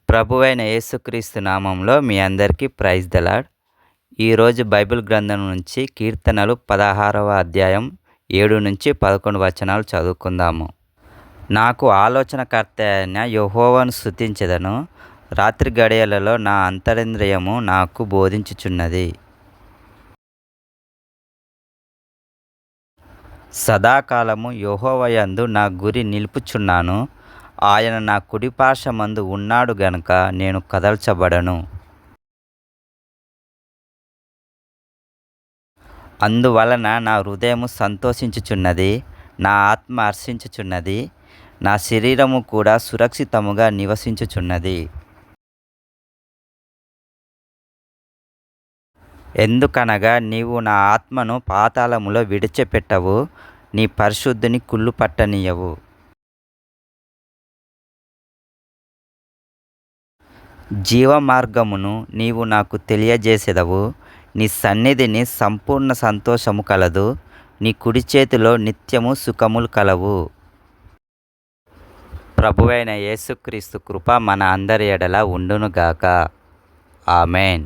ప్రభువైన యేసుక్రీస్తు నామంలో మీ అందరికీ ప్రైజ్ ద లార్డ్. ఈరోజు బైబిల్ గ్రంథం నుంచి కీర్తనలు 16వ అధ్యాయం 7-11 వచనాలు చదువుకుందాము. నాకు ఆలోచనకర్త అయిన యెహోవాను స్తుతించెదను. రాత్రి గడియలలో నా అంతరింద్రియము నాకు బోధించుచున్నది. సదాకాలము యెహోవా యందు నా గురి నిలుపుచున్నాను. ఆయన నా కుడిపార్శ్వమందు ఉన్నాడు గనుక నేను కదల్చబడను. అందువలన నా హృదయము సంతోషించుచున్నది, నా ఆత్మ హర్షించుచున్నది, నా శరీరము కూడా సురక్షితముగా నివసించుచున్నది. ఎందుకనగా నీవు నా ఆత్మను పాతాళములో విడిచిపెట్టవు, నీ పరిశుద్ధుని కుళ్ళుపట్టనీయవు. జీవమార్గమును నీవు నాకు తెలియజేసెదవు. నీ సన్నిధిని సంపూర్ణ సంతోషము కలదు. నీ కుడి చేతిలో నిత్యము సుఖములు కలవు. ప్రభువైన యేసుక్రీస్తు కృప మన అందరి ఎడల ఉండునుగాక. ఆమేన్.